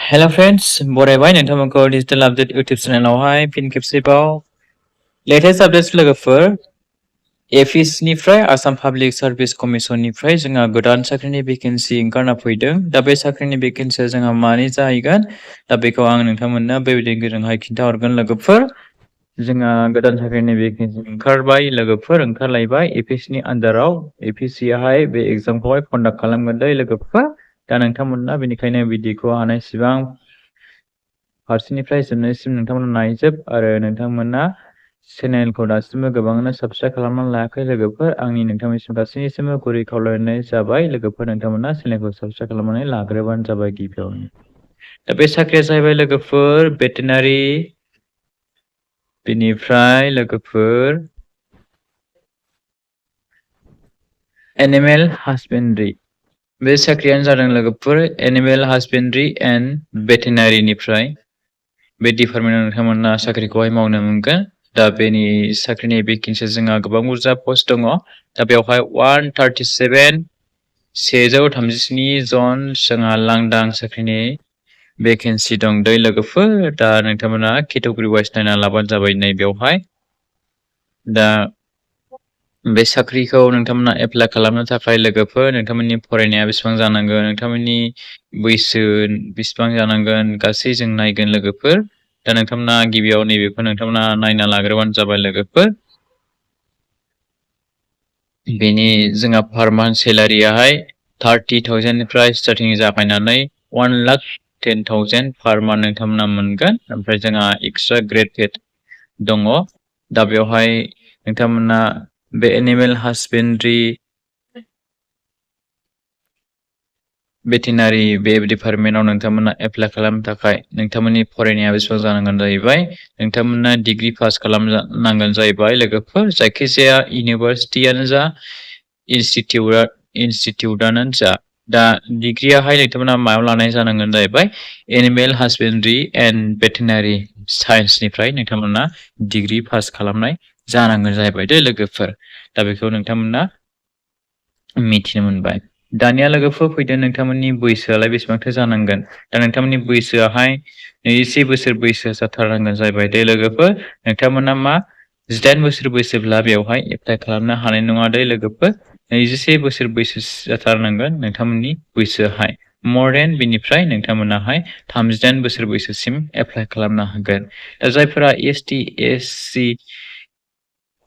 Hello friends, बरायबाय नोंथांमोनखौ digital update YouTube चेनेलावहाय फिन खेबसेबाव लेटेस्ट आपडेट्स लोगोफोर एफिसनिफ्राय आसाम पाब्लिक सार्भिस कमिसननिफ्राय जोंहा गोदान साख्रिनि भेकेन्सि ओंखारना फैदों। दा बे साख्रिनि भेकेन्सिया जोंहा मानि जाहैगोन दा बेखौ आं नोंथांमोननो बेबायदि गोजोंहाय खिन्थाहरगोन लोगोफोर। जोंहा गोदान साख्रिनि भेकेन्सि ओंखारबाय लोगोफोर, ओंखारलायबाय एफिसनि आन्दाराव। एफिसियाहाय बे एग्जामखौहाय कन्डाक्ट खालामगोन दै लोगोफोर। दा नोंथांमोनना बेनिखायनो भिडिअखौ हानायसिबां फारसेनिफ्राय जोबनायसिम नोंथांमोना नायजोब आरो नोंथांमोना चेनेलखौ दासिमबो गोबाङानो साबस्क्राइब खालामनानै लायाखै लोगोफोर। आंनि नोंथांनिसिम गासैनिसिमबो गुरै खावलायनाय जाबाय लोगोफोर, नोंथांमोना चेनेलखौ साबस्क्राइब खालामनानै लाग्रोबानो जाबाय गिबियावनो। दा बे साख्रिया जाहैबाय लोगोफोर भेटेनारि, बेनिफ्राय लोगोफोर एनिमेल हासबेन्ड्रि। बे साख्रियानो जादों लोगोफोर एनिमेल हासबेन्ड्रि एन्ड भेटेनारिनिफ्राय बे डिपार्टमेन्टआव नोंथांमोना साख्रिखौहाय मावनो मोनगोन। दा बेनि साख्रिनि भेकेन्सिया जोंहा गोबां बुरजा पस्ट दङ। दा बेवहाय 137 जन जोंहा लांदां साख्रिनि भेकेन्सि दं दै लोगोफोर। दा नोंथांमोना केटेगरि वाइज नायना लाबानो जाबाय नैबेवहाय। दा बे साख्रिखौ नोंथांमोना एप्लाइ खालामनो थाखाय लोगोफोर नोंथांमोननि फरायनाया बेसेबां जानांगोन, नोंथांमोननि बैसो बेसेबां जानांगोन गासै जों नायगोन लोगोफोर। दा नोंथांमोना गिबियाव नैबेखौ नोंथांमोना नायना लाग्रोबानो जाबाय लोगोफोर। बेनि जोंहा पार मान्थ सेलारियाहाय 30,000निफ्राय स्टार्टिं जागायनानै 1,10,000 पार मान्थ नोंथांमोना मोनगोन। ओमफ्राय जोंहा एक्सट्रा ग्रेजुवेट दङ। दा बेवहाय नोंथांमोना बे एनिमेल हासबेन्ड्रि भेटेनारि बे डिपार्टमेन्टआव नोंथांमोना एप्लाइ खालामनो थाखाय नोंथांमोननि फरायनाया बेसेबां जानांगोन जाहैबाय, नोंथांमोना डिग्री पास खालामनांगोन जाहैबाय लोगोफोर। जायखिजाया इउनिभार्सिटियानो जा इनस्टिटिउटआनो जा। दा डिग्रीयाहाय नोंथांमोना मायाव लानाय जानांगोन जाहैबाय एनिमेल हासबेन्ड्रि एन्ड भेटेनारि साइन्सनिफ्राय नोंथांमोना डिग्री पास खालामनाय जानांगोन जाहैबाय दे लोगोफोर। दा बेखौ नोंथांमोना मिथिनो मोनबाय। दानिया लोगोफोर फैदो नोंथांमोननि बैसोआलाय बेसेबांथो जानांगोन। दा नोंथांमोननि बैसोआहाय 21 बोसोर बैसो जाथारनांगोन जाहैबाय दे लोगोफोर। नोंथांमोना मा 18 बोसोर बैसोब्ला बेवहाय एप्लाइ खालामनो हानाय नङा दे लोगोफोर। 21 बोसोर बैसो जाथारनांगोन नोंथांमोननि बैसोआहाय। मर देन बेनिफ्राय नोंथांमोनाहाय 38 बोसोर बैसोसिम एप्लाइ खालामनो हागोन। दा जायफोरा ST SC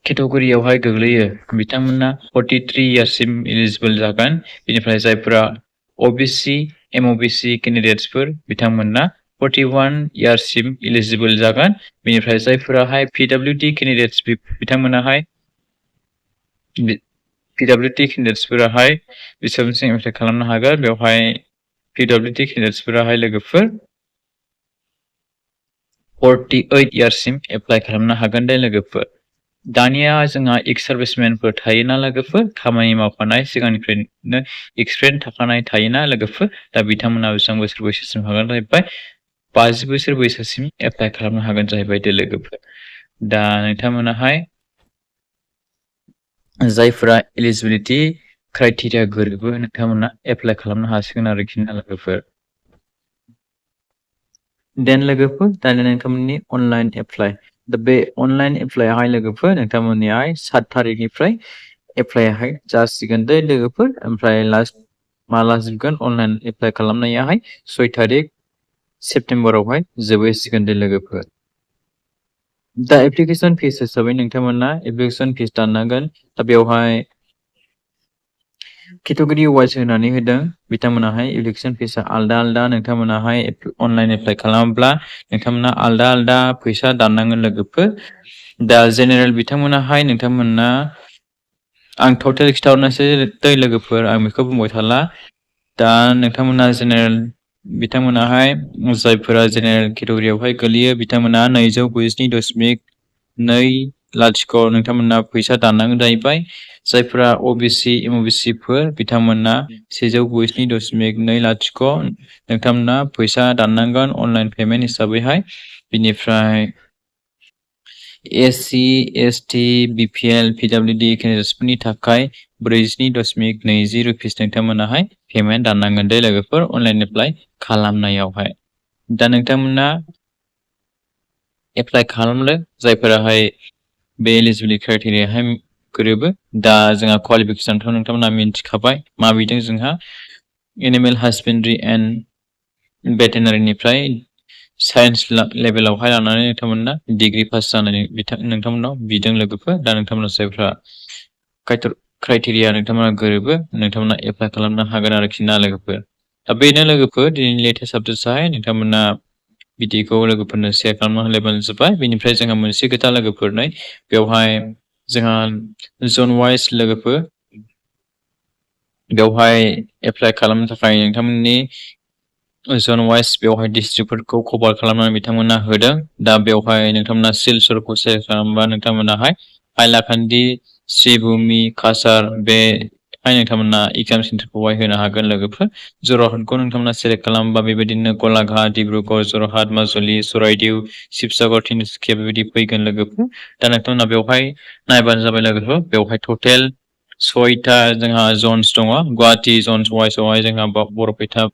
केटेगरियावहाय गोग्लैयो बिथांमोना 43 इयार्ससिम एलिजिबल जागोन। बेनिफ्राय जायफोरा OBC MOBC केन्डिडेट्सफोर बिथांमोना 41 इयार्ससिम एलिजिबल जागोन। बेनिफ्राय जायफोराहाय PWD केन्डिडेट्स बिथांमोनाहाय PWD केन्डिडेट्सफोराहाय बेसेबांसिम एप्लाइ खालामनो हागोन। बेवहाय PWD केन्डिडेट्सफोराहाय लोगोफोर 48 इयार्ससिम एप्लाइ खालामनो हागोन दे लोगोफोर। दानिया जोंहा एक्स सार्भिसमेनफोर थायोना लोगोफोर, खामानि मावखानाय सिगांनिफ्रायनो एक्सपिरियेन्स थाखानाय थायोना लोगोफोर। दा बिथांमोना बेसेबां बोसोर बैसोसिम हागोन जाहैबाय 50 बोसोर बैसोसिम एप्लाइ खालामनो हागोन जाहैबाय दे लोगोफोर। दा नोंथांमोनाहाय जायफोरा एलिजिबिलिटि क्राइटेरिया गोरोबो नोंथांमोना एप्लाइ खालामनो हासिगोन आरोखि ना लोगोफोर। देन लोगोफोर दानिया नोंथांमोननि अनलाइन एप्लाइ। दा बे अनलाइन एप्लाइयाहाय लोगोफोर नोंथांमोननिहाय 7 तारिखनिफ्राय एप्लाइयाहाय जासिगोन दे लोगोफोर। ओमफ्राय लास्ट माला जोबगोन अनलाइन एप्लाइ खालामनायाहाय 6 तारिख सेप्तेम्बरावहाय जोबहैसिगोन दे लोगोफोर। दा एप्लिकेसन फिस हिसाबै नोंथांमोना एप्लिकेसन फिस दाननांगोन। दा बेवहाय केटेगरि वाइज होनानै होदों बिथांमोनाहाय एप्लिकेसन फिसा आलदा आलदा। नोंथांमोनाहाय अनलाइन एप्लाइ खालामोब्ला नोंथांमोना आलदा आलदा फैसा दाननांगोन लोगोफोर। दा जेनेरेल बिथांमोनाहाय नोंथांमोना आं टटेल खिथाहरनोसै दै लोगोफोर, आं बेखौ बुंबाय थाला। दा नोंथांमोना जेनेरेल बिथांमोनाहाय जायफोरा जेनेरेल केटेगरियावहाय गोलैयो बिथांमोना 292.20 नोंथांमोना फैसा दाननांगोन जाहैबाय। जायफोरा OBC MOBC फोर बिथांमोना 192.20 नोंथांमोना फैसा दाननांगोन अनलाइन पेमेन्ट हिसाबैहाय। बिनिफ्राय SC ST BPL PWD केन्डिडेट्सफोरनि थाखाय 42.20 रुपिस नोंथांमोनाहाय पेमेन्ट दाननांगोन दे लोगोफोर अनलाइन एप्लाइ खालामनायावहाय। दा नोंथांमोना एप्लाइ खालामदो जायफोराहाय बे एलिजिबिलिटि क्राइटेरियाहाय गोरोबो। दा जोंहा क्वालिफिकेसनथ' नोंथांमोना मिन्थिखाबाय माबिदों जोंहा एनिमेल हासबेन्ड्रि एन्ड भेटेनारिनिफ्राय साइन्स लेभेलावहाय लानानै नोंथांमोना डिग्री पास जानानै नोंथांमोनाव बिदों लोगोफोर। दा नोंथांमोना जायफ्रा क्राइटेरिया नोंथांमोना गोरोबो नोंथांमोना एप्लाइ खालामनो हागोन आरोखि ना लोगोफोर। दा बेनो लोगोफोर दिनैनि लेटेस्ट आपडेटसाहाय नोंथांमोना भिडिअखौ लोगोफोरनो शेयार खालामना होलायबानो जाबाय। बेनिफ्राय जोंहा मोनसे खोथा लोगोफोरनो बेवहाय जोंहा जन वाइज लोगोफोर बेवहाय एप्लाइ खालामनो थाखाय नोंथांमोननि जन वाइज बेवहाय डिस्ट्रिक्टफोरखौ कभार खालामनानै बिथांमोना होदों। दा बेवहाय नोंथांमोना सिलचरखौ सेलेक्ट खालामबा नोंथांमोनाहाय हाइलाकान्दि श्रीभूमि काछार बेहाय नोंथांमोना एग्जाम सेन्टारखौहाय होनो हागोन लोगोफोर। जरहाटखौ नोंथांमोना सेलेक्ट खालामबा बेबायदिनो गलाघाट डिब्रुगड़ जरहाट माजुलि चराइदेउ शिबसागर तिनिसुकिया बेबायदि फैगोन लोगोफोर। दा नोंथांमोना बेवहाय नायबानो जाबाय लोगोफोर। बेवहाय टटेल 6टा जोंहा जन्स दङ। गुवाहाटि जन्स वाइसआवहाय जोंहा बरपेटा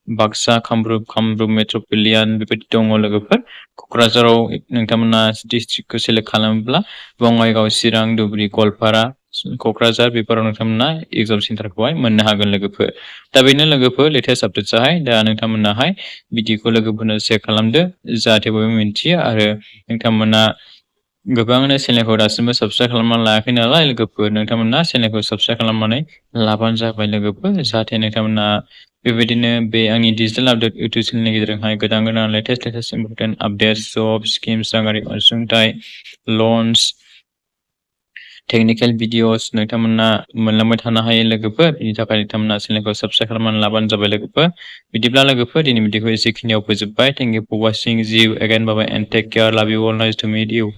बाक्सा कामरुप मेट्रपलियान बेबायदि दङ लोगोफोर। क'क्राझाराव नोंथांमोना डिस्ट्रिक्टखौ सेलेक्ट खालामोब्ला बङाइगाव चिरां धुबुरी गवालपारा क'क्राझार बेफोराव नोंथांमोना एग्जाम सेन्टारखौहाय मोननो हागोन लोगोफोर। दा बेनो लोगोफोर लेटेस्ट आपडेटसाहाय। दा नोंथांमोनाहाय भिडिअखौ लोगोफोरनो शेयार खालामदो जाहाथे बयबो मिन्थियो आरो नोंथांमोना गोबाङानो चेनेलखौ दासिमबो साबस्क्राइब खालामनानै लायाखै नालाय लोगोफोर नोंथांमोना चेनेलखौ साबस्क्राइब खालामनानै लाबानो जाबाय लोगोफोर। जाहाथे नोंथांमोना बेबायदिनो बे आंनि डिजिटेल आपडेट इउटुब चेनेलनि गेजेरजोंहाय गोदान लेटेस्ट इम्पर्टेन्ट आपडेट्स जब स्किम्स राङारि अनसुंथाइ लन्स टेक्निकेल भिडिअस नोंथांमोना मोनलांबाय थानो हायो लोगोफोर। बिनि थाखाय नोंथांमोना चेनेलखौ साबस्क्राइब खालामनानै लाबानो जाबाय लोगोफोर। बिदिब्ला लोगोफोर दिनै भिडिअखौ एसेखिनियाव फोजोबबाय। Thank you for watching see again bye and take care love you all nice to meet U.